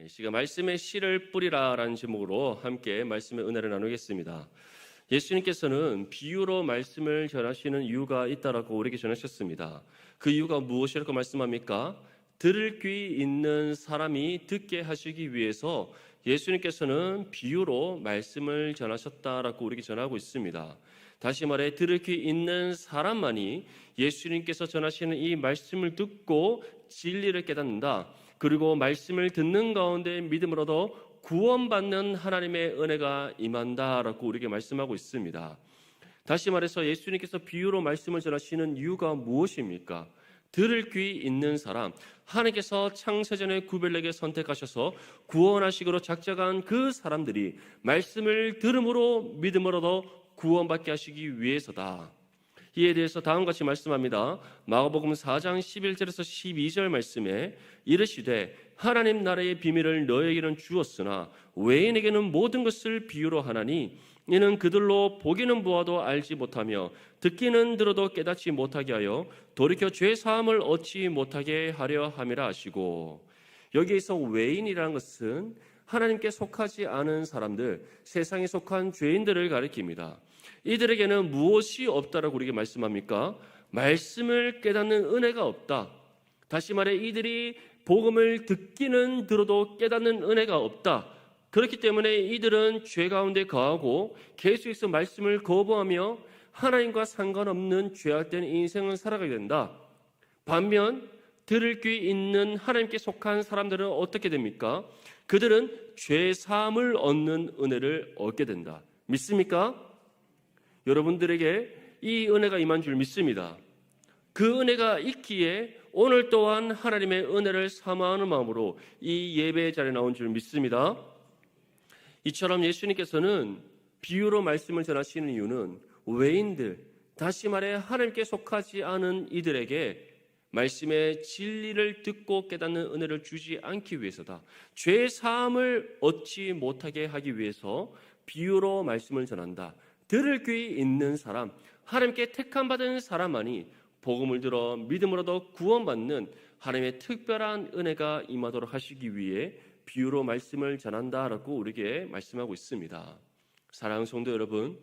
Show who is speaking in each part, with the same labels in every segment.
Speaker 1: 시가 말씀의 씨를 뿌리라라는 제목으로 함께 말씀의 은혜를 나누겠습니다. 예수님께서는 비유로 말씀을 전하시는 이유가 있다라고 우리에게 전하셨습니다. 그 이유가 무엇이라고 말씀합니까? 들을 귀 있는 사람이 듣게 하시기 위해서 예수님께서는 비유로 말씀을 전하셨다라고 우리에게 전하고 있습니다. 다시 말해 들을 귀 있는 사람만이 예수님께서 전하시는 이 말씀을 듣고 진리를 깨닫는다. 그리고 말씀을 듣는 가운데 믿음으로도 구원받는 하나님의 은혜가 임한다라고 우리에게 말씀하고 있습니다. 다시 말해서 예수님께서 비유로 말씀을 전하시는 이유가 무엇입니까? 들을 귀 있는 사람, 하나님께서 창세전에 구별되게 선택하셔서 구원하시기로 작정한 그 사람들이 말씀을 들음으로 믿음으로도 구원받게 하시기 위해서다. 이에 대해서 다음과 같이 말씀합니다. 마가복음 4장 11절에서 12절 말씀에 이르시되 하나님 나라의 비밀을 너에게는 주었으나 외인에게는 모든 것을 비유로 하나니 이는 그들로 보기는 보아도 알지 못하며 듣기는 들어도 깨닫지 못하게 하여 돌이켜 죄 사함을 얻지 못하게 하려 함이라 하시고, 여기에서 외인이라는 것은 하나님께 속하지 않은 사람들, 세상에 속한 죄인들을 가리킵니다. 이들에게는 무엇이 없다라고 우리에게 말씀합니까? 말씀을 깨닫는 은혜가 없다. 다시 말해 이들이 복음을 듣기는 들어도 깨닫는 은혜가 없다. 그렇기 때문에 이들은 죄 가운데 거하고 계속해서 말씀을 거부하며 하나님과 상관없는 죄악된 인생을 살아가게 된다. 반면 들을 귀 있는 하나님께 속한 사람들은 어떻게 됩니까? 그들은 죄 사함을 얻는 은혜를 얻게 된다. 믿습니까? 여러분들에게 이 은혜가 임한 줄 믿습니다. 그 은혜가 있기에 오늘 또한 하나님의 은혜를 사모하는 마음으로 이 예배 자리에 나온 줄 믿습니다. 이처럼 예수님께서는 비유로 말씀을 전하시는 이유는 외인들, 다시 말해 하나님께 속하지 않은 이들에게 말씀의 진리를 듣고 깨닫는 은혜를 주지 않기 위해서다. 죄 사함을 얻지 못하게 하기 위해서 비유로 말씀을 전한다. 들을 귀 있는 사람, 하나님께 택함받은 사람만이 복음을 들어 믿음으로도 구원받는 하나님의 특별한 은혜가 임하도록 하시기 위해 비유로 말씀을 전한다라고 우리에게 말씀하고 있습니다. 사랑하는 성도 여러분,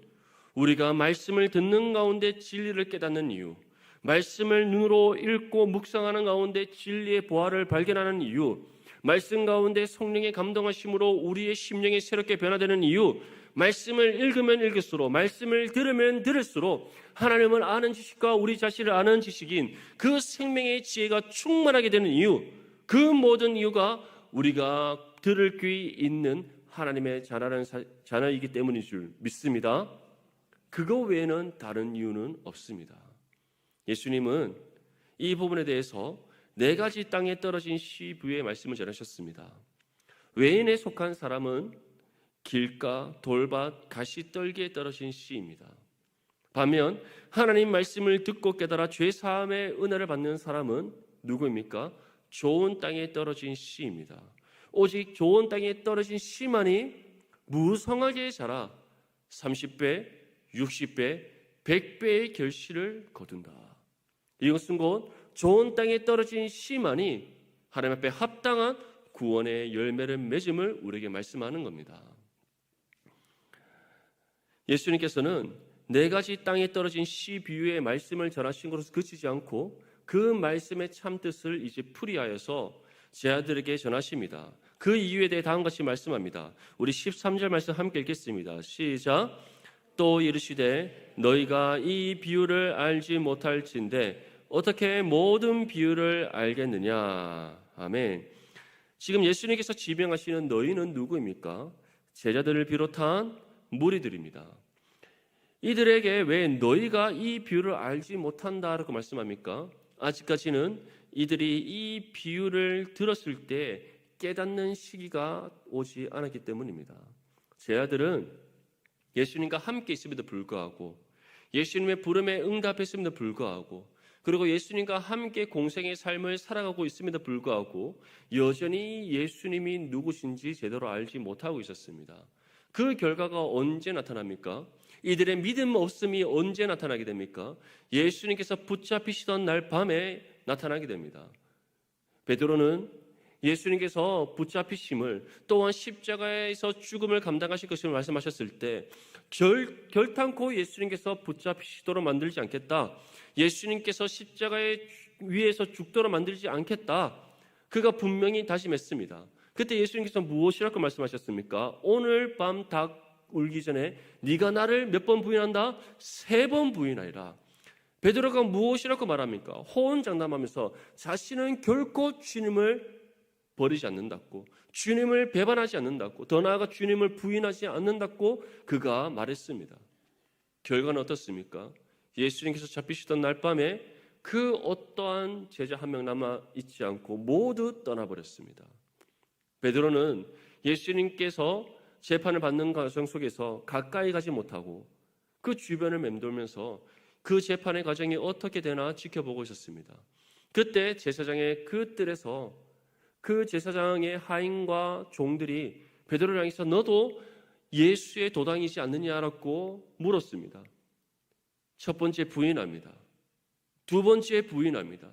Speaker 1: 우리가 말씀을 듣는 가운데 진리를 깨닫는 이유, 말씀을 눈으로 읽고 묵상하는 가운데 진리의 보화를 발견하는 이유, 말씀 가운데 성령의 감동하심으로 우리의 심령이 새롭게 변화되는 이유, 말씀을 읽으면 읽을수록, 말씀을 들으면 들을수록 하나님을 아는 지식과 우리 자신을 아는 지식인 그 생명의 지혜가 충만하게 되는 이유, 그 모든 이유가 우리가 들을 귀 있는 하나님의 자녀이기 때문인 줄 믿습니다. 그거 외에는 다른 이유는 없습니다. 예수님은 이 부분에 대해서 4가지 땅에 떨어진 씨 부의 말씀을 전하셨습니다. 외인에 속한 사람은 길가, 돌밭, 가시떨기에 떨어진 씨입니다. 반면 하나님 말씀을 듣고 깨달아 죄 사함의 은혜를 받는 사람은 누구입니까? 좋은 땅에 떨어진 씨입니다. 오직 좋은 땅에 떨어진 씨만이 무성하게 자라 30배, 60배, 100배의 결실을 거둔다. 이것은 곧 좋은 땅에 떨어진 씨만이 하나님 앞에 합당한 구원의 열매를 맺음을 우리에게 말씀하는 겁니다. 예수님께서는 4가지 땅에 떨어진 씨 비유의 말씀을 전하신 것으로 그치지 않고 그 말씀의 참뜻을 이제 풀이하여서 제자들에게 전하십니다. 그 이유에 대해 다음과 같이 말씀합니다. 우리 13절 말씀 함께 읽겠습니다. 시작. 또 이르시되 너희가 이 비유를 알지 못할진대 어떻게 모든 비유를 알겠느냐. 아멘. 지금 예수님께서 지명하시는 너희는 누구입니까? 제자들을 비롯한 무리들입니다. 이들에게 왜 너희가 이 비유를 알지 못한다라고 말씀합니까? 아직까지는 이들이 이 비유를 들었을 때 깨닫는 시기가 오지 않았기 때문입니다. 제자들은 예수님과 함께 있음에도 불구하고 예수님의 부름에 응답했음에도 불구하고 그리고 예수님과 함께 공생의 삶을 살아가고 있음에도 불구하고 여전히 예수님이 누구신지 제대로 알지 못하고 있었습니다. 그 결과가 언제 나타납니까? 이들의 믿음 없음이 언제 나타나게 됩니까? 예수님께서 붙잡히시던 날 밤에 나타나게 됩니다. 베드로는 예수님께서 붙잡히심을 또한 십자가에서 죽음을 감당하실 것을 말씀하셨을 때 결탄코 예수님께서 붙잡히시도록 만들지 않겠다. 예수님께서 십자가에 위에서 죽도록 만들지 않겠다. 그가 분명히 다짐했습니다. 그때 예수님께서 무엇이라고 말씀하셨습니까? 오늘 밤 닭 울기 전에 네가 나를 몇 번 부인한다? 3번 부인하리라. 베드로가 무엇이라고 말합니까? 호언장담하면서 자신은 결코 주님을 버리지 않는다고, 주님을 배반하지 않는다고, 더 나아가 주님을 부인하지 않는다고 그가 말했습니다. 결과는 어떻습니까? 예수님께서 잡히시던 날 밤에 그 어떠한 제자 한 명 남아 있지 않고 모두 떠나버렸습니다. 베드로는 예수님께서 재판을 받는 과정 속에서 가까이 가지 못하고 그 주변을 맴돌면서 그 재판의 과정이 어떻게 되나 지켜보고 있었습니다. 그때 제사장의 그 뜰에서 그 제사장의 하인과 종들이 베드로를 향해서 너도 예수의 도당이지 않느냐라고 물었습니다. 첫 번째 부인합니다. 두 번째 부인합니다.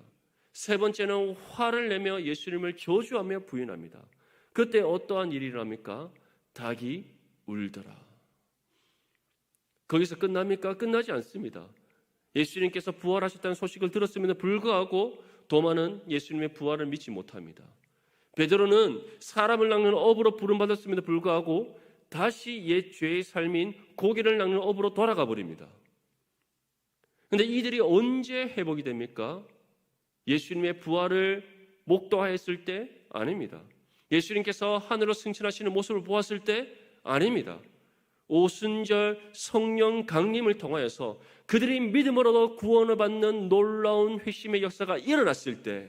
Speaker 1: 세 번째는 화를 내며 예수님을 저주하며 부인합니다. 그때 어떠한 일이 일어납니까? 닭이 울더라. 거기서 끝납니까? 끝나지 않습니다. 예수님께서 부활하셨다는 소식을 들었음에도 불구하고 도마는 예수님의 부활을 믿지 못합니다. 베드로는 사람을 낚는 업으로 부름받았음에도 불구하고 다시 옛 죄의 삶인 고기를 낚는 업으로 돌아가 버립니다. 그런데 이들이 언제 회복이 됩니까? 예수님의 부활을 목도하였을 때? 아닙니다. 예수님께서 하늘로 승천하시는 모습을 보았을 때? 아닙니다. 오순절 성령 강림을 통하여서 그들이 믿음으로도 구원을 받는 놀라운 회심의 역사가 일어났을 때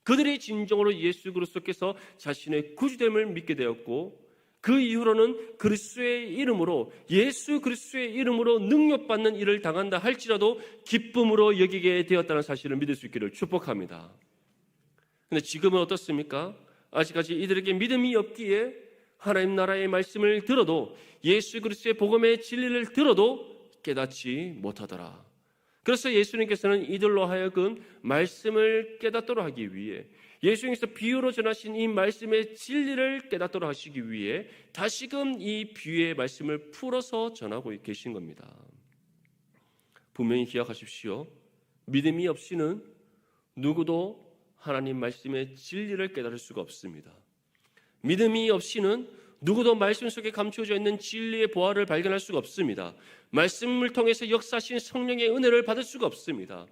Speaker 1: 그들이 진정으로 예수 그리스도께서 자신의 구주됨을 믿게 되었고 그 이후로는 그리스도의 이름으로 예수 그리스도의 이름으로 능력받는 일을 당한다 할지라도 기쁨으로 여기게 되었다는 사실을 믿을 수 있기를 축복합니다. 그런데 지금은 어떻습니까? 아직까지 이들에게 믿음이 없기에 하나님 나라의 말씀을 들어도 예수 그리스도의 복음의 진리를 들어도 깨닫지 못하더라. 그래서 예수님께서는 이들로 하여금 말씀을 깨닫도록 하기 위해 예수님께서 비유로 전하신 이 말씀의 진리를 깨닫도록 하시기 위해 다시금 이 비유의 말씀을 풀어서 전하고 계신 겁니다. 분명히 기억하십시오. 믿음이 없이는 누구도 하나님 말씀의 진리를 깨달을 수가 없습니다. 믿음이 없이는 누구도 말씀 속에 감추어져 있는 진리의 보화를 발견할 수가 없습니다. 말씀을 통해서 역사하신 성령의 은혜를 받을 수가 없습니다.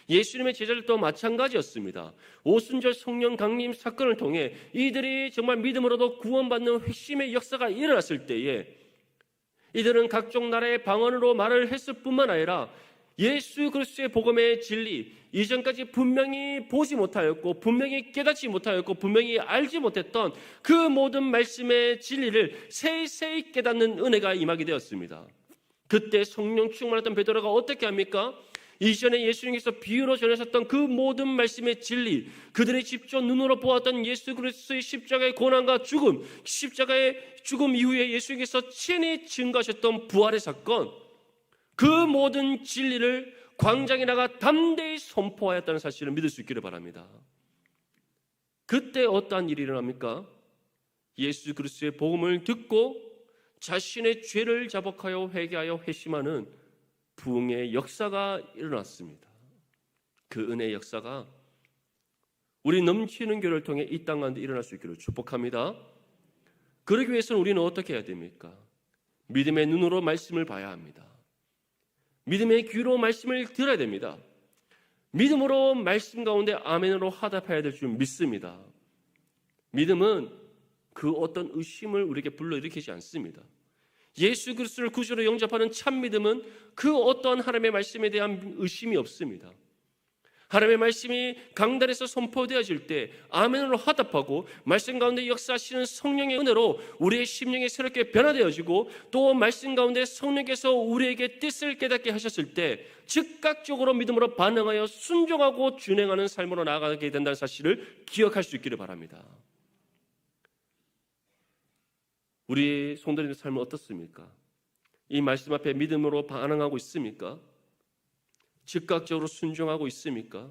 Speaker 1: 예수님의 제자들도 마찬가지였습니다. 오순절 성령 강림 사건을 통해 이들이 정말 믿음으로도 구원받는 회심의 역사가 일어났을 때에 이들은 각종 나라의 방언으로 말을 했을 뿐만 아니라 예수 그리스도의 복음의 진리, 이전까지 분명히 보지 못하였고 분명히 깨닫지 못하였고 분명히 알지 못했던 그 모든 말씀의 진리를 세세히 깨닫는 은혜가 임하게 되었습니다. 그때 성령 충만했던 베드로가 어떻게 합니까? 이전에 예수님께서 비유로 전하셨던 그 모든 말씀의 진리, 그들의 직접 눈으로 보았던 예수 그리스도의 십자가의 고난과 죽음, 십자가의 죽음 이후에 예수님께서 친히 증거하셨던 부활의 사건, 그 모든 진리를 광장에 나가 담대히 선포하였다는 사실을 믿을 수 있기를 바랍니다. 그때 어떠한 일이 일어납니까? 예수 그리스도의 복음을 듣고 자신의 죄를 자복하여 회개하여 회심하는 부흥의 역사가 일어났습니다. 그 은혜의 역사가 우리 넘치는 교회를 통해 이 땅 가운데 일어날 수 있기를 축복합니다. 그러기 위해서는 우리는 어떻게 해야 됩니까? 믿음의 눈으로 말씀을 봐야 합니다. 믿음의 귀로 말씀을 들어야 됩니다. 믿음으로 말씀 가운데 아멘으로 화답해야 될 줄 믿습니다. 믿음은 그 어떤 의심을 우리에게 불러일으키지 않습니다. 예수 그리스도를 구주로 영접하는 참 믿음은 그 어떠한 하나님의 말씀에 대한 의심이 없습니다. 하나님의 말씀이 강단에서 선포되어질 때 아멘으로 화답하고 말씀 가운데 역사하시는 성령의 은혜로 우리의 심령이 새롭게 변화되어지고 또 말씀 가운데 성령께서 우리에게 뜻을 깨닫게 하셨을 때 즉각적으로 믿음으로 반응하여 순종하고 준행하는 삶으로 나아가게 된다는 사실을 기억할 수 있기를 바랍니다. 우리 성도님의 삶은 어떻습니까? 이 말씀 앞에 믿음으로 반응하고 있습니까? 즉각적으로 순종하고 있습니까?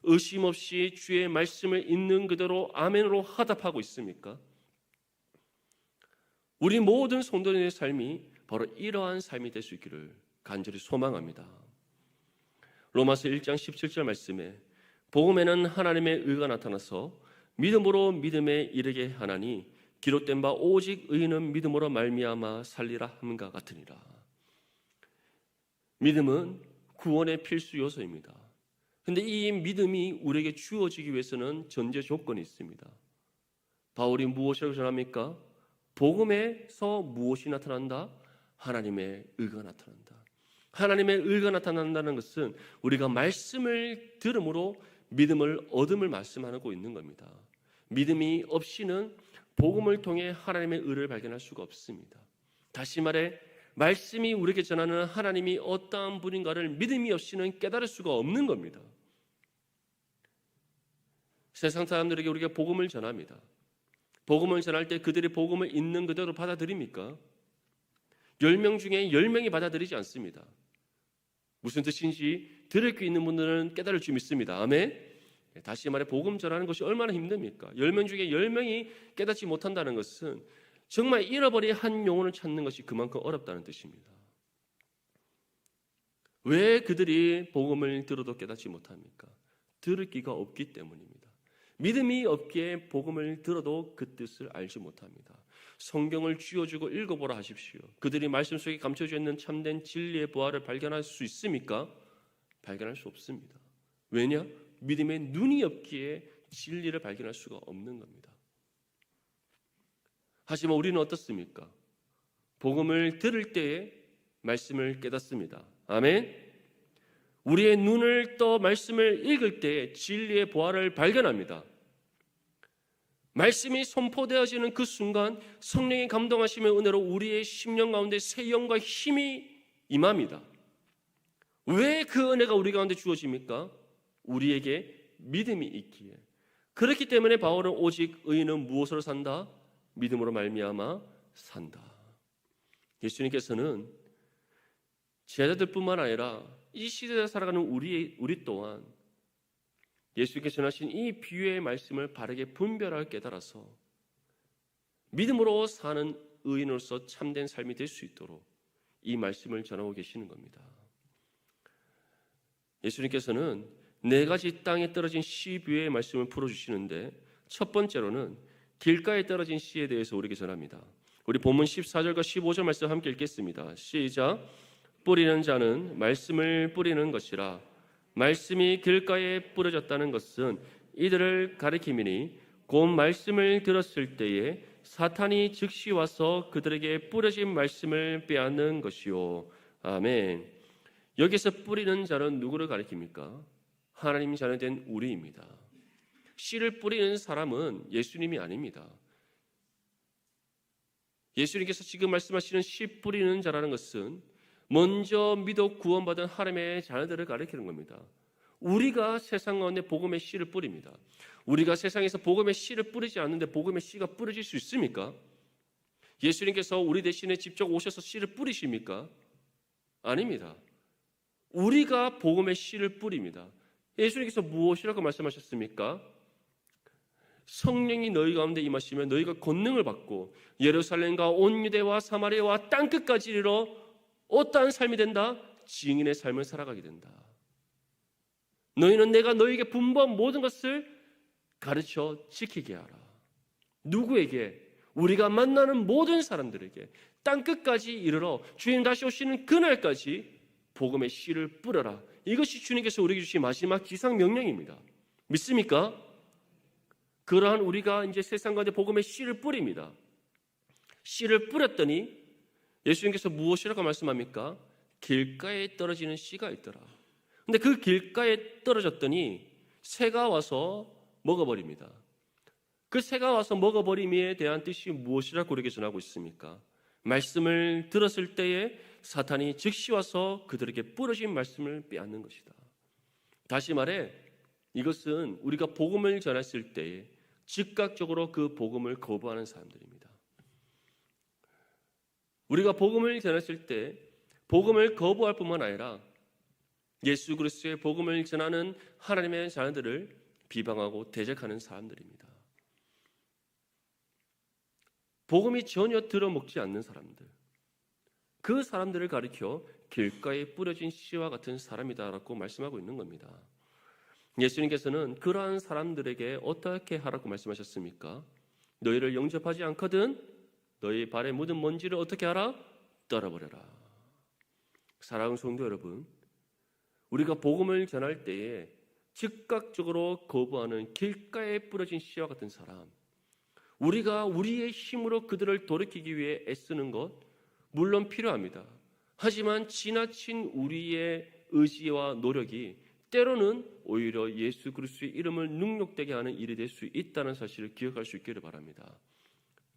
Speaker 1: 의심 없이 주의 말씀을 있는 그대로 아멘으로 화답하고 있습니까? 우리 모든 성도님의 삶이 바로 이러한 삶이 될 수 있기를 간절히 소망합니다. 로마서 1장 17절 말씀에 복음에는 하나님의 의가 나타나서 믿음으로 믿음에 이르게 하나니 기록된 바 오직 의인은 믿음으로 말미암아 살리라 함과 같으니라. 믿음은 구원의 필수 요소입니다. 그런데 이 믿음이 우리에게 주어지기 위해서는 전제 조건이 있습니다. 바울이 무엇이라고 전합니까? 복음에서 무엇이 나타난다? 하나님의 의가 나타난다. 하나님의 의가 나타난다는 것은 우리가 말씀을 들음으로 믿음을 얻음을 말씀하고 있는 겁니다. 믿음이 없이는 복음을 통해 하나님의 의를 발견할 수가 없습니다. 다시 말해 말씀이 우리에게 전하는 하나님이 어떠한 분인가를 믿음이 없이는 깨달을 수가 없는 겁니다. 세상 사람들에게 우리가 복음을 전합니다. 복음을 전할 때 그들이 복음을 있는 그대로 받아들입니까? 10명 중에 10명이 받아들이지 않습니다. 무슨 뜻인지 들을 수 있는 분들은 깨달을 줄 믿습니다. 아멘. 다시 말해 복음 전하는 것이 얼마나 힘듭니까? 10명 중에 10명이 깨닫지 못한다는 것은 정말 잃어버린 한 영혼을 찾는 것이 그만큼 어렵다는 뜻입니다. 왜 그들이 복음을 들어도 깨닫지 못합니까? 들을 기가 없기 때문입니다. 믿음이 없기에 복음을 들어도 그 뜻을 알지 못합니다. 성경을 쥐어주고 읽어보라 하십시오. 그들이 말씀 속에 감춰져 있는 참된 진리의 부활을 발견할 수 있습니까? 발견할 수 없습니다. 왜냐? 믿음의 눈이 없기에 진리를 발견할 수가 없는 겁니다. 하지만 우리는 어떻습니까? 복음을 들을 때에 말씀을 깨닫습니다. 아멘. 우리의 눈을 떠 말씀을 읽을 때에 진리의 부활을 발견합니다. 말씀이 선포되어지는 그 순간 성령의 감동하심의 은혜로 우리의 심령 가운데 새 영과 힘이 임합니다. 왜 그 은혜가 우리 가운데 주어집니까? 우리에게 믿음이 있기에. 그렇기 때문에 바울은 오직 의인은 무엇으로 산다? 믿음으로 말미암아 산다. 예수님께서는 제자들뿐만 아니라 이 시대에 살아가는 우리 또한 예수님께서 전하신 이 비유의 말씀을 바르게 분별하고 깨달아서 믿음으로 사는 의인으로서 참된 삶이 될 수 있도록 이 말씀을 전하고 계시는 겁니다. 예수님께서는 4가지 땅에 떨어진 씨 비유의 말씀을 풀어주시는데 첫 번째로는 길가에 떨어진 씨에 대해서 우리에게 전합니다. 우리 본문 14절과 15절 말씀 함께 읽겠습니다. 시작. 뿌리는 자는 말씀을 뿌리는 것이라. 말씀이 길가에 뿌려졌다는 것은 이들을 가리킴이니 곧 말씀을 들었을 때에 사탄이 즉시 와서 그들에게 뿌려진 말씀을 빼앗는 것이요. 아멘. 여기서 뿌리는 자는 누구를 가리킵니까? 하나님 자녀된 우리입니다. 씨를 뿌리는 사람은 예수님이 아닙니다. 예수님께서 지금 말씀하시는 씨 뿌리는 자라는 것은 먼저 믿어 구원받은 하나님의 자녀들을 가리키는 겁니다. 우리가 세상 가운데 복음의 씨를 뿌립니다. 우리가 세상에서 복음의 씨를 뿌리지 않는데 복음의 씨가 뿌려질 수 있습니까? 예수님께서 우리 대신에 직접 오셔서 씨를 뿌리십니까? 아닙니다. 우리가 복음의 씨를 뿌립니다. 예수님께서 무엇이라고 말씀하셨습니까? 성령이 너희 가운데 임하시면 너희가 권능을 받고 예루살렘과 온 유대와 사마리아와 땅끝까지 이르러 어떠한 삶이 된다? 증인의 삶을 살아가게 된다. 너희는 내가 너희에게 분부한 모든 것을 가르쳐 지키게 하라. 누구에게? 우리가 만나는 모든 사람들에게 땅끝까지 이르러 주님 다시 오시는 그날까지 복음의 씨를 뿌려라. 이것이 주님께서 우리에게 주신 마지막 기상 명령입니다. 믿습니까? 그러한 우리가 이제 세상 가운데 복음의 씨를 뿌립니다. 씨를 뿌렸더니 예수님께서 무엇이라고 말씀합니까? 길가에 떨어지는 씨가 있더라. 근데 그 길가에 떨어졌더니 새가 와서 먹어버립니다. 그 새가 와서 먹어버림에 대한 뜻이 무엇이라고 우리에게 전하고 있습니까? 말씀을 들었을 때에 사탄이 즉시 와서 그들에게 뿌려진 말씀을 빼앗는 것이다. 다시 말해 이것은 우리가 복음을 전했을 때에 즉각적으로 그 복음을 거부하는 사람들입니다. 우리가 복음을 전했을 때 복음을 거부할 뿐만 아니라 예수 그리스도의 복음을 전하는 하나님의 자녀들을 비방하고 대적하는 사람들입니다. 복음이 전혀 들어먹지 않는 사람들, 그 사람들을 가리켜 길가에 뿌려진 씨와 같은 사람이다라고 말씀하고 있는 겁니다. 예수님께서는 그러한 사람들에게 어떻게 하라고 말씀하셨습니까? 너희를 영접하지 않거든 너희 발에 묻은 먼지를 어떻게 하라? 떨어버려라. 사랑하는 성도 여러분, 우리가 복음을 전할 때에 즉각적으로 거부하는 길가에 뿌려진 씨와 같은 사람, 우리가 우리의 힘으로 그들을 돌이키기 위해 애쓰는 것 물론 필요합니다. 하지만 지나친 우리의 의지와 노력이 때로는 오히려 예수 그리스도의 이름을 능욕되게 하는 일이 될 수 있다는 사실을 기억할 수 있기를 바랍니다.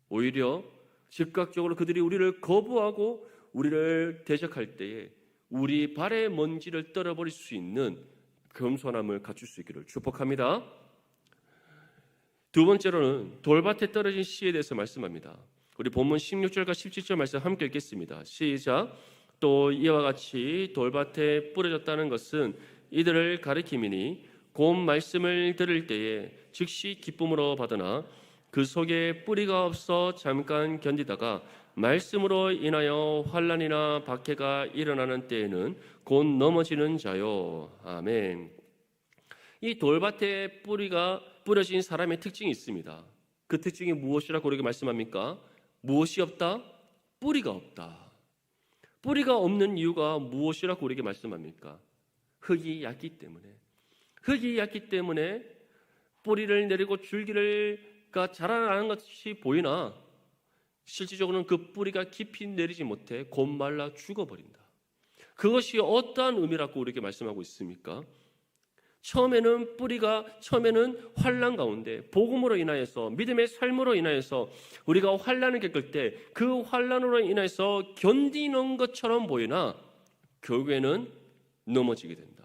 Speaker 1: 오히려 즉각적으로 그들이 우리를 거부하고 우리를 대적할 때에 우리 발에 먼지를 떨어버릴 수 있는 겸손함을 갖출 수 있기를 축복합니다. 두 번째로는 돌밭에 떨어진 씨에 대해서 말씀합니다. 우리 본문 16절과 17절 말씀 함께 읽겠습니다. 시작. 또 이와 같이 돌밭에 뿌려졌다는 것은 이들을 가리킴이니 곧 말씀을 들을 때에 즉시 기쁨으로 받으나 그 속에 뿌리가 없어 잠깐 견디다가 말씀으로 인하여 환난이나 박해가 일어나는 때에는 곧 넘어지는 자요. 아멘. 이 돌밭에 뿌리가 뿌려진 사람의 특징이 있습니다. 그 특징이 무엇이라고 우리에게 말씀합니까? 무엇이 없다? 뿌리가 없다. 뿌리가 없는 이유가 무엇이라고 우리에게 말씀합니까? 흙이 얕기 때문에. 흙이 얕기 때문에 뿌리를 내리고 줄기가 자라나는 것이 보이나 실질적으로는 그 뿌리가 깊이 내리지 못해 곧 말라 죽어버린다. 그것이 어떠한 의미라고 우리에게 말씀하고 있습니까? 처음에는 환난 가운데 복음으로 인하여서 믿음의 삶으로 인하여서 우리가 환난을 겪을 때 그 환난으로 인해서 견디는 것처럼 보이나 결국에는 넘어지게 된다.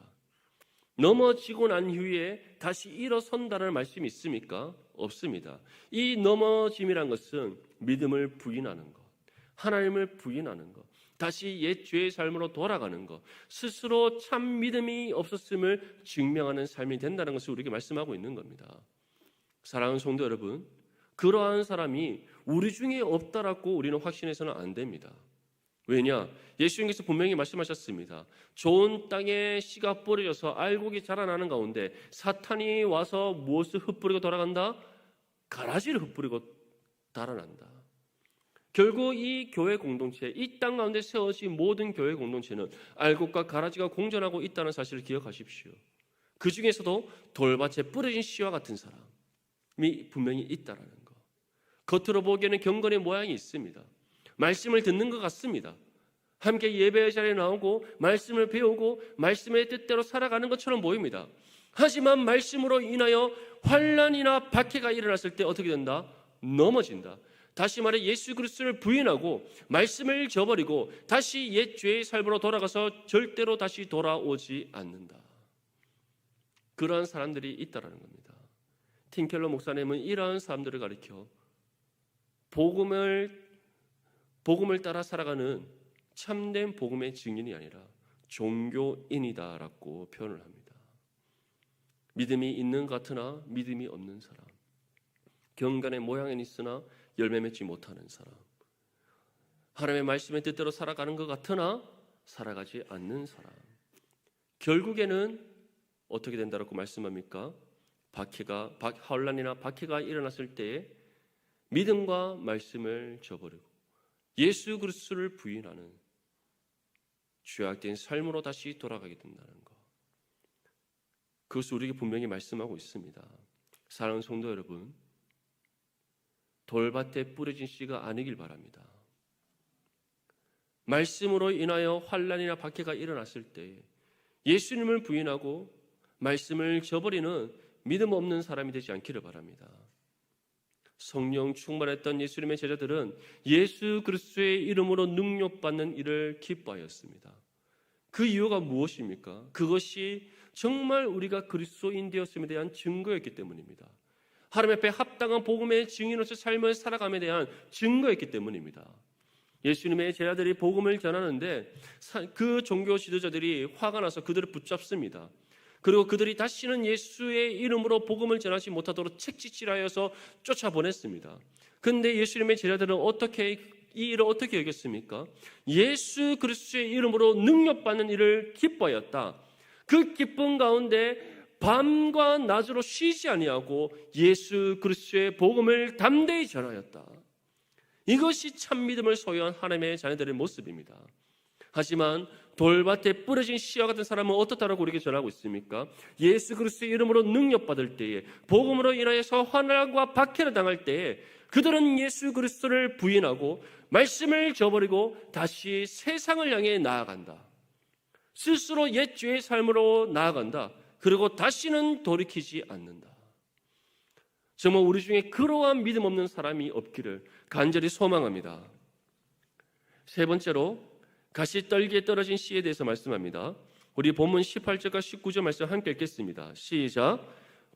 Speaker 1: 넘어지고 난 후에 다시 일어선다는 말씀이 있습니까? 없습니다. 이 넘어짐이란 것은 믿음을 부인하는 것, 하나님을 부인하는 것, 다시 옛 죄의 삶으로 돌아가는 것, 스스로 참 믿음이 없었음을 증명하는 삶이 된다는 것을 우리에게 말씀하고 있는 겁니다. 사랑하는 성도 여러분, 그러한 사람이 우리 중에 없다라고 우리는 확신해서는 안 됩니다. 왜냐? 예수님께서 분명히 말씀하셨습니다. 좋은 땅에 씨가 뿌려져서 알곡이 자라나는 가운데 사탄이 와서 무엇을 흩뿌리고 돌아간다? 가라지를 흩뿌리고 달아난다. 결국 이 교회 공동체, 이 땅 가운데 세워진 모든 교회 공동체는 알곡과 가라지가 공존하고 있다는 사실을 기억하십시오. 그 중에서도 돌밭에 뿌려진 씨와 같은 사람이 분명히 있다라는 것. 겉으로 보기에는 경건의 모양이 있습니다. 말씀을 듣는 것 같습니다. 함께 예배의 자리에 나오고 말씀을 배우고 말씀의 뜻대로 살아가는 것처럼 보입니다. 하지만 말씀으로 인하여 환난이나 박해가 일어났을 때 어떻게 된다? 넘어진다. 다시 말해 예수 그리스도를 부인하고 말씀을 저버리고 다시 옛 죄의 삶으로 돌아가서 절대로 다시 돌아오지 않는다. 그러한 사람들이 있다라는 겁니다. 팀켈러 목사님은 이러한 사람들을 가리켜 복음을 따라 살아가는 참된 복음의 증인이 아니라 종교인이다라고 표현을 합니다. 믿음이 있는 것 같으나 믿음이 없는 사람, 경건의 모양은 있으나 열매 맺지 못하는 사람, 하나님의 말씀의 뜻대로 살아가는 것 같으나 살아가지 않는 사람, 결국에는 어떻게 된다고 말씀합니까? 환난이나 박해가 일어났을 때에 믿음과 말씀을 저버리고 예수 그리스도를 부인하는 죄악된 삶으로 다시 돌아가게 된다는 것. 그것을 우리에게 분명히 말씀하고 있습니다. 사랑하는 성도 여러분, 돌밭에 뿌려진 씨가 아니길 바랍니다. 말씀으로 인하여 환난이나 박해가 일어났을 때 예수님을 부인하고 말씀을 저버리는 믿음 없는 사람이 되지 않기를 바랍니다. 성령 충만했던 예수님의 제자들은 예수 그리스도의 이름으로 능력받는 일을 기뻐하였습니다. 그 이유가 무엇입니까? 그것이 정말 우리가 그리스도인 되었음에 대한 증거였기 때문입니다. 하나님 앞에 합당한 복음의 증인으로서 삶을 살아감에 대한 증거였기 때문입니다. 예수님의 제자들이 복음을 전하는데 그 종교 지도자들이 화가 나서 그들을 붙잡습니다. 그리고 그들이 다시는 예수의 이름으로 복음을 전하지 못하도록 책짓질하여서 쫓아보냈습니다. 그런데 예수님의 제자들은 이 일을 어떻게 여겼습니까? 예수 그리스도의 이름으로 능력받는 일을 기뻐하였다. 그 기쁨 가운데 밤과 낮으로 쉬지 아니하고 예수 그리스도의 복음을 담대히 전하였다. 이것이 참 믿음을 소유한 하나님의 자녀들의 모습입니다. 하지만 돌밭에 뿌려진 씨와 같은 사람은 어떻다라고 우리에게 전하고 있습니까? 예수 그리스도의 이름으로 능력받을 때에, 복음으로 인하여서 환난과 박해를 당할 때에 그들은 예수 그리스도를 부인하고 말씀을 저버리고 다시 세상을 향해 나아간다. 스스로 옛 죄의 삶으로 나아간다. 그리고 다시는 돌이키지 않는다. 정말 우리 중에 그러한 믿음 없는 사람이 없기를 간절히 소망합니다. 세 번째로 가시떨기에 떨어진 씨에 대해서 말씀합니다. 우리 본문 18절과 19절 말씀 함께 읽겠습니다. 시작.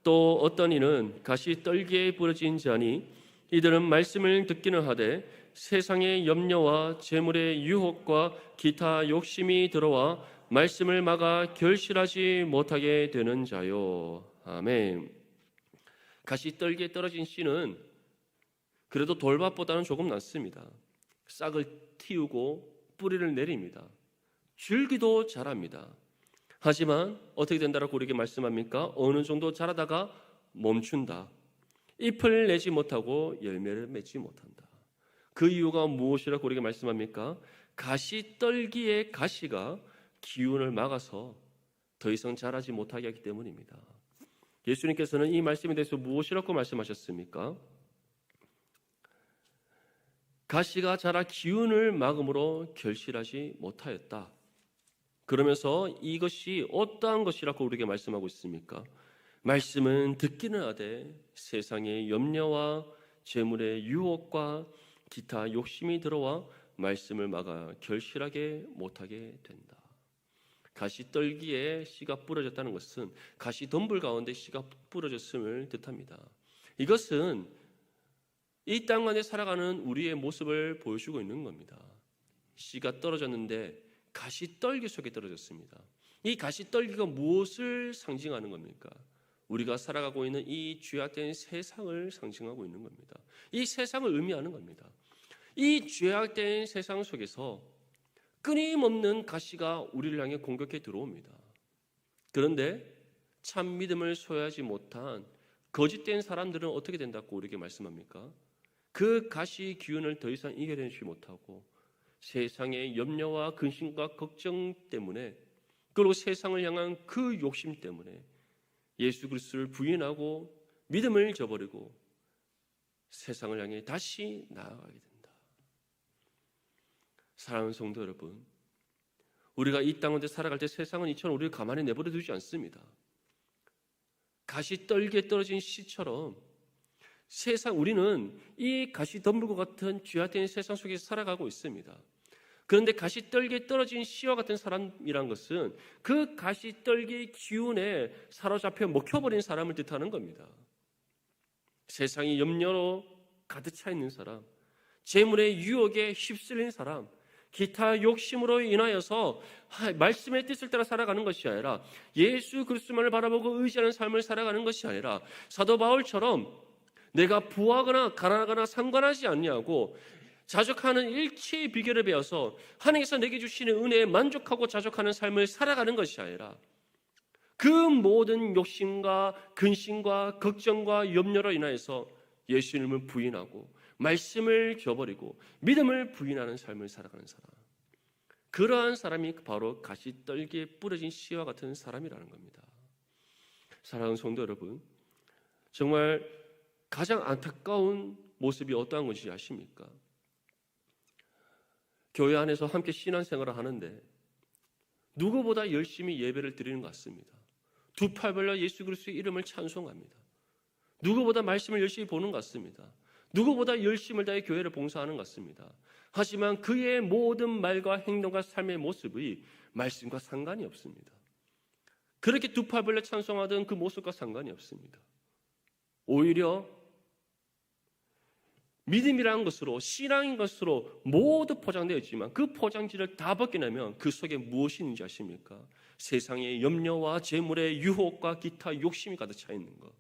Speaker 1: 또 어떤 이는 가시떨기에 부러진 자니 이들은 말씀을 듣기는 하되 세상의 염려와 재물의 유혹과 기타 욕심이 들어와 말씀을 막아 결실하지 못하게 되는 자요. 아멘. 가시떨기에 떨어진 씨는 그래도 돌밭보다는 조금 낫습니다. 싹을 틔우고 뿌리를 내립니다. 줄기도 자랍니다. 하지만 어떻게 된다라고 우리에게 말씀합니까? 어느 정도 자라다가 멈춘다. 잎을 내지 못하고 열매를 맺지 못한다. 그 이유가 무엇이라고 우리에게 말씀합니까? 가시떨기의 가시가 기운을 막아서 더 이상 자라지 못하게 하기 때문입니다. 예수님께서는 이 말씀에 대해서 무엇이라고 말씀하셨습니까? 가시가 자라 기운을 막음으로 결실하지 못하였다. 그러면서 이것이 어떠한 것이라고 우리에게 말씀하고 있습니까? 말씀은 듣기는 하되 세상의 염려와 재물의 유혹과 기타 욕심이 들어와 말씀을 막아 결실하게 못하게 된다. 가시떨기에 씨가 부러졌다는 것은 가시덤불 가운데 씨가 부러졌음을 뜻합니다. 이것은 이 땅 안에 살아가는 우리의 모습을 보여주고 있는 겁니다. 씨가 떨어졌는데 가시떨기 속에 떨어졌습니다. 이 가시떨기가 무엇을 상징하는 겁니까? 우리가 살아가고 있는 이 죄악된 세상을 상징하고 있는 겁니다. 이 세상을 의미하는 겁니다. 이 죄악된 세상 속에서 끊임없는 가시가 우리를 향해 공격해 들어옵니다. 그런데 참 믿음을 소유하지 못한 거짓된 사람들은 어떻게 된다고 우리에게 말씀합니까? 그 가시 기운을 더 이상 이겨내지 못하고 세상의 염려와 근심과 걱정 때문에, 그리고 세상을 향한 그 욕심 때문에 예수 그리스도를 부인하고 믿음을 저버리고 세상을 향해 다시 나아가게 된다. 사랑하는 성도 여러분, 우리가 이 땅 가운데 살아갈 때 세상은 이처럼 우리를 가만히 내버려 두지 않습니다. 가시떨기에 떨어진 씨처럼 우리는 이 가시덤불과 같은 죄악된 세상 속에서 살아가고 있습니다. 그런데 가시떨기에 떨어진 씨와 같은 사람이란 것은 그 가시떨기의 기운에 사로잡혀 먹혀버린 사람을 뜻하는 겁니다. 세상이 염려로 가득 차 있는 사람, 재물의 유혹에 휩쓸린 사람, 기타 욕심으로 인하여서 말씀의 뜻을 따라 살아가는 것이 아니라 예수 그리스도만을 바라보고 의지하는 삶을 살아가는 것이 아니라 사도 바울처럼 내가 부하거나 가난하거나 상관하지 않냐고 자족하는 일체의 비결을 배워서 하나님께서 내게 주시는 은혜에 만족하고 자족하는 삶을 살아가는 것이 아니라 그 모든 욕심과 근심과 걱정과 염려로 인하여서 예수님을 부인하고 말씀을 저버리고 믿음을 부인하는 삶을 살아가는 사람, 그러한 사람이 바로 가시떨기에 뿌려진 씨와 같은 사람이라는 겁니다. 사랑하는 성도 여러분, 정말 가장 안타까운 모습이 어떠한 것인지 아십니까? 교회 안에서 함께 신앙생활을 하는데 누구보다 열심히 예배를 드리는 것 같습니다. 두 팔 벌려 예수 그리스도의 이름을 찬송합니다. 누구보다 말씀을 열심히 보는 것 같습니다. 누구보다 열심을 다해 교회를 봉사하는 것 같습니다. 하지만 그의 모든 말과 행동과 삶의 모습이 말씀과 상관이 없습니다. 그렇게 두 팔 벌려 찬송하던 그 모습과 상관이 없습니다. 오히려 믿음이라는 것으로, 신앙인 것으로 모두 포장되어 있지만 그 포장지를 다 벗겨내면 그 속에 무엇이 있는지 아십니까? 세상의 염려와 재물의 유혹과 기타 욕심이 가득 차 있는 것.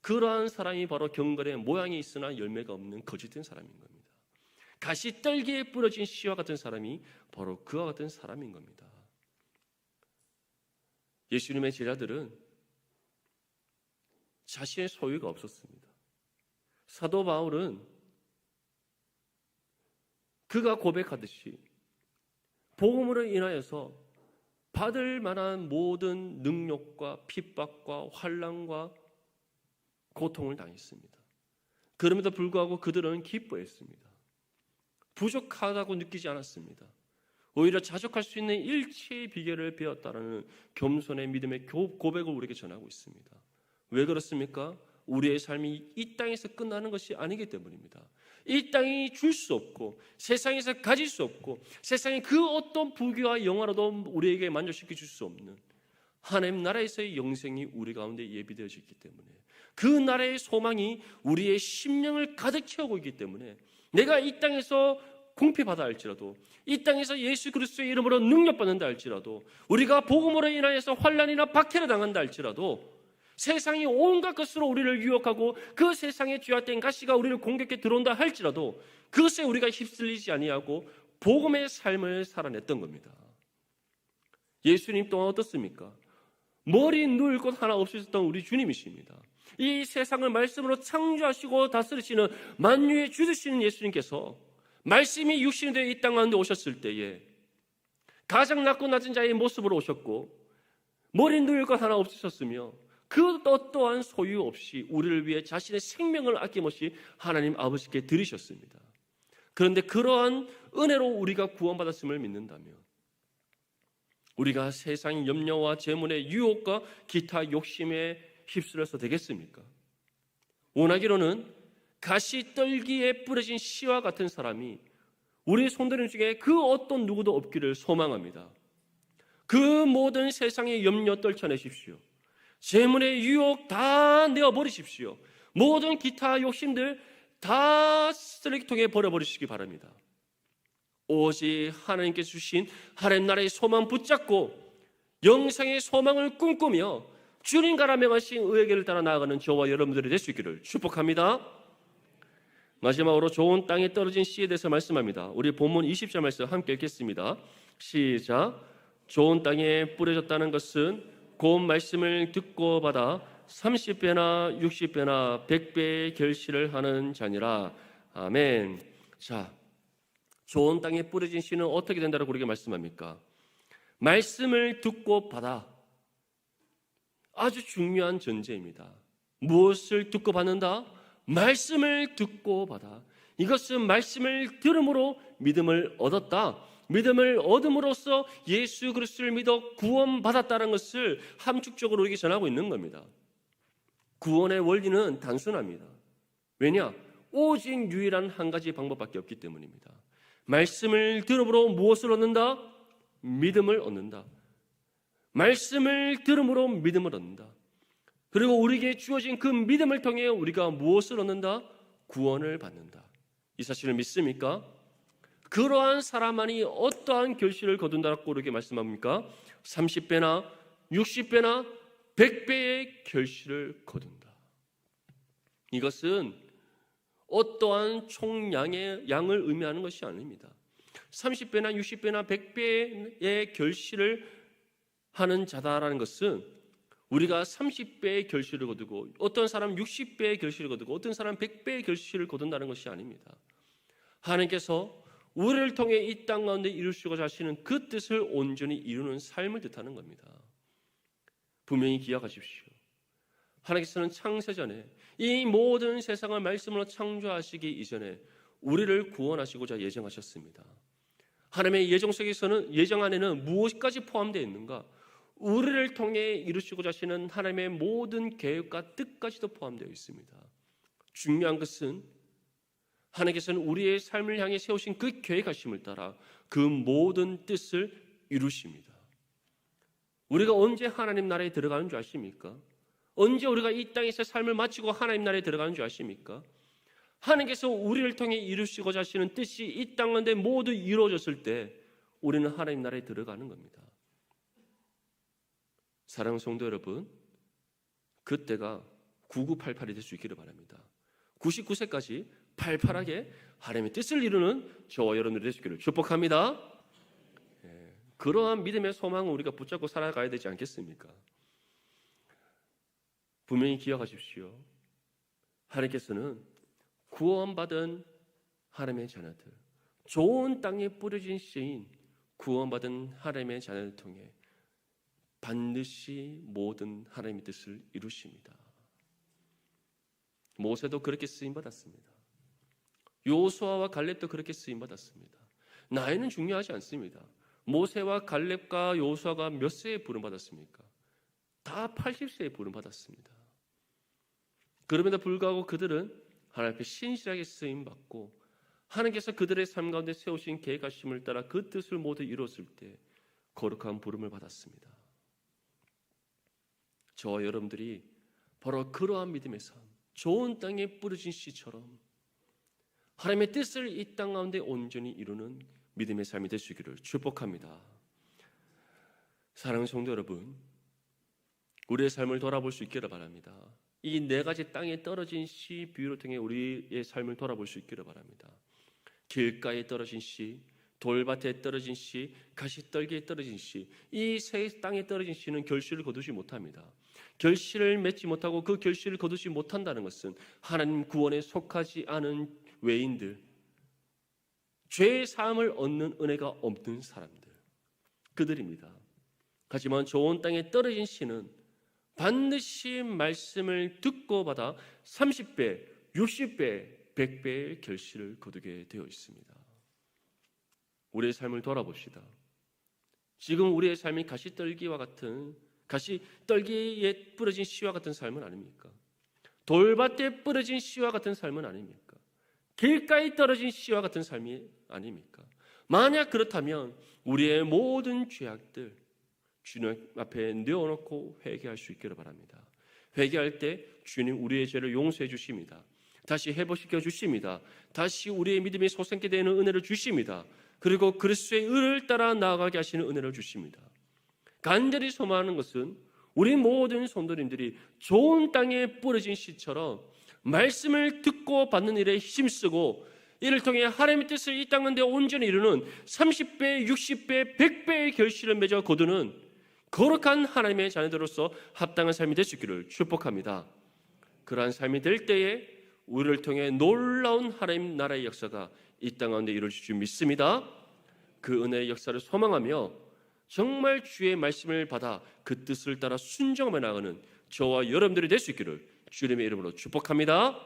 Speaker 1: 그러한 사람이 바로 경건의 모양이 있으나 열매가 없는 거짓된 사람인 겁니다. 가시떨기에 부러진 씨와 같은 사람이 바로 그와 같은 사람인 겁니다. 예수님의 제자들은 자신의 소유가 없었습니다. 사도 바울은 그가 고백하듯이 복음으로 인하여서 받을 만한 모든 능력과 핍박과 환난과 고통을 당했습니다. 그럼에도 불구하고 그들은 기뻐했습니다. 부족하다고 느끼지 않았습니다. 오히려 자족할 수 있는 일체의 비결을 배웠다라는 겸손의 믿음의 고백을 우리에게 전하고 있습니다. 왜 그렇습니까? 우리의 삶이 이 땅에서 끝나는 것이 아니기 때문입니다. 이 땅이 줄 수 없고 세상에서 가질 수 없고 세상의 그 어떤 부귀와 영화로도 우리에게 만족시켜 줄 수 없는 하나님 나라에서의 영생이 우리 가운데 예비되어져 있기 때문에 그 나라의 소망이 우리의 심령을 가득 채우고 있기 때문에 내가 이 땅에서 궁핍하다 할지라도 이 땅에서 예수 그리스도의 이름으로 능력받는다 할지라도 우리가 복음으로 인하여서 환난이나 박해를 당한다 할지라도 세상이 온갖 것으로 우리를 유혹하고 그 세상의 죄악된 가시가 우리를 공격해 들어온다 할지라도 그것에 우리가 휩쓸리지 아니하고 복음의 삶을 살아냈던 겁니다. 예수님 또한 어떻습니까? 머리 누울 곳 하나 없으셨던 우리 주님이십니다. 이 세상을 말씀으로 창조하시고 다스리시는 만유의 주 되시는 예수님께서 말씀이 육신이 되어 이 땅 가운데 오셨을 때에 가장 낮고 낮은 자의 모습으로 오셨고 머리 누울 것 하나 없으셨으며 그 어떠한 소유 없이 우리를 위해 자신의 생명을 아낌없이 하나님 아버지께 드리셨습니다. 그런데 그러한 은혜로 우리가 구원받았음을 믿는다면 우리가 세상의 염려와 재물의 유혹과 기타 욕심에 휩쓸려서 되겠습니까? 원하기로는 가시떨기에 뿌려진 씨와 같은 사람이 우리 손들림 중에 그 어떤 누구도 없기를 소망합니다. 그 모든 세상의 염려 떨쳐내십시오. 재물의 유혹 다 내어버리십시오. 모든 기타 욕심들 다 쓰레기통에 버려버리시기 바랍니다. 오직 하나님께서 주신 하나님 나라의 소망 붙잡고 영생의 소망을 꿈꾸며 주님가라 명하신 의의 길을 따라 나아가는 저와 여러분들이 될 수 있기를 축복합니다. 마지막으로 좋은 땅에 떨어진 씨에 대해서 말씀합니다. 우리 본문 20절 말씀 함께 읽겠습니다. 시작. 좋은 땅에 뿌려졌다는 것은 곧 말씀을 듣고 받아 30배나 60배나 100배의 결실을 하는 자니라. 아멘. 자, 좋은 땅에 뿌려진 씨는 어떻게 된다고 우리에게 말씀합니까? 말씀을 듣고 받아. 아주 중요한 전제입니다. 무엇을 듣고 받는다? 말씀을 듣고 받아. 이것은 말씀을 들음으로 믿음을 얻었다. 믿음을 얻음으로써 예수 그리스도를 믿어 구원받았다는 것을 함축적으로 우리에게 전하고 있는 겁니다. 구원의 원리는 단순합니다. 왜냐? 오직 유일한 한 가지 방법밖에 없기 때문입니다. 말씀을 들음으로 무엇을 얻는다? 믿음을 얻는다. 말씀을 들음으로 믿음을 얻는다. 그리고 우리에게 주어진 그 믿음을 통해 우리가 무엇을 얻는다? 구원을 받는다. 이 사실을 믿습니까? 그러한 사람만이 어떠한 결실을 거둔다고 우리에게 말씀합니까? 30배나 60배나 100배의 결실을 거둔다. 이것은 어떠한 총량의 양을 의미하는 것이 아닙니다. 30배나 60배나 100배의 결실을 하는 자다라는 것은 우리가 30배의 결실을 거두고 어떤 사람은 60배의 결실을 거두고 어떤 사람은 100배의 결실을 거둔다는 것이 아닙니다. 하나님께서 우리를 통해 이 땅 가운데 이루시고자 하시는 그 뜻을 온전히 이루는 삶을 뜻하는 겁니다. 분명히 기억하십시오. 하나님께서는 창세전에 이 모든 세상을 말씀으로 창조하시기 이전에 우리를 구원하시고자 예정하셨습니다. 하나님의 예정 속에서는 예정 안에는 무엇까지 포함되어 있는가? 우리를 통해 이루시고자 하시는 하나님의 모든 계획과 뜻까지도 포함되어 있습니다. 중요한 것은 하나님께서는 우리의 삶을 향해 세우신 그 계획하심을 따라 그 모든 뜻을 이루십니다. 우리가 언제 하나님 나라에 들어가는 줄 아십니까? 언제 우리가 이 땅에서 삶을 마치고 하나님 나라에 들어가는 줄 아십니까? 하나님께서 우리를 통해 이루시고자 하시는 뜻이 이 땅 가운데 모두 이루어졌을 때 우리는 하나님 나라에 들어가는 겁니다. 사랑하는 성도 여러분, 그때가 9988이 될 수 있기를 바랍니다. 99세까지 팔팔하게 하나님의 뜻을 이루는 저와 여러분들이 될 수 있기를 축복합니다. 그러한 믿음의 소망을 우리가 붙잡고 살아가야 되지 않겠습니까? 분명히 기억하십시오. 하나님께서는 구원받은 하나님의 자녀들, 좋은 땅에 뿌려진 씨인 구원받은 하나님의 자녀를 통해 반드시 모든 하나님의 뜻을 이루십니다. 모세도 그렇게 쓰임받았습니다. 요수아와 갈렙도 그렇게 쓰임받았습니다. 나이는 중요하지 않습니다. 모세와 갈렙과 요수아가 몇 세에 부름받았습니까? 다 80세에 부름받았습니다. 그럼에도 불구하고 그들은 하나님 앞에 신실하게 쓰임받고 하나님께서 그들의 삶 가운데 세우신 계획하심을 따라 그 뜻을 모두 이뤘을 때 거룩한 부름을 받았습니다. 저와 여러분들이 바로 그러한 믿음의 삶, 좋은 땅에 뿌려진 씨처럼 하나님의 뜻을 이 땅 가운데 온전히 이루는 믿음의 삶이 될 수 있기를 축복합니다. 사랑하는 성도 여러분, 우리의 삶을 돌아볼 수 있기를 바랍니다. 이 네 가지 땅에 떨어진 씨 비유를 통해 우리의 삶을 돌아볼 수 있기를 바랍니다. 길가에 떨어진 씨, 돌밭에 떨어진 씨, 가시떨기에 떨어진 씨, 이 세 땅에 떨어진 씨는 결실을 거두지 못합니다. 결실을 맺지 못하고 그 결실을 거두지 못한다는 것은 하나님 구원에 속하지 않은 외인들, 죄의 사함을 얻는 은혜가 없는 사람들, 그들입니다. 하지만 좋은 땅에 떨어진 씨는 반드시 말씀을 듣고 받아 30배, 60배, 100배의 결실을 거두게 되어 있습니다. 우리의 삶을 돌아봅시다. 지금 우리의 삶이 가시떨기와 같은, 가시떨기에 뿌려진 씨와 같은 삶은 아닙니까? 돌밭에 뿌려진 씨와 같은 삶은 아닙니까? 길가에 떨어진 씨와 같은 삶이 아닙니까? 만약 그렇다면 우리의 모든 죄악들 주님 앞에 내어놓고 회개할 수 있기를 바랍니다. 회개할 때 주님 우리의 죄를 용서해 주십니다. 다시 회복시켜 주십니다. 다시 우리의 믿음이 솟게 되는 은혜를 주십니다. 그리고 그리스도의 의를 따라 나아가게 하시는 은혜를 주십니다. 간절히 소망하는 것은 우리 모든 성도님들이 좋은 땅에 뿌려진 씨처럼 말씀을 듣고 받는 일에 힘쓰고 이를 통해 하나님의 뜻을 이 땅 가운데 온전히 이루는 30배, 60배, 100배의 결실을 맺어 거두는 거룩한 하나님의 자녀들로서 합당한 삶이 될 수 있기를 축복합니다. 그러한 삶이 될 때에 우리를 통해 놀라운 하나님 나라의 역사가 이 땅 가운데 이루어질 줄 믿습니다. 그 은혜의 역사를 소망하며 정말 주의 말씀을 받아 그 뜻을 따라 순종하며 나가는 저와 여러분들이 될 수 있기를 주님의 이름으로 축복합니다.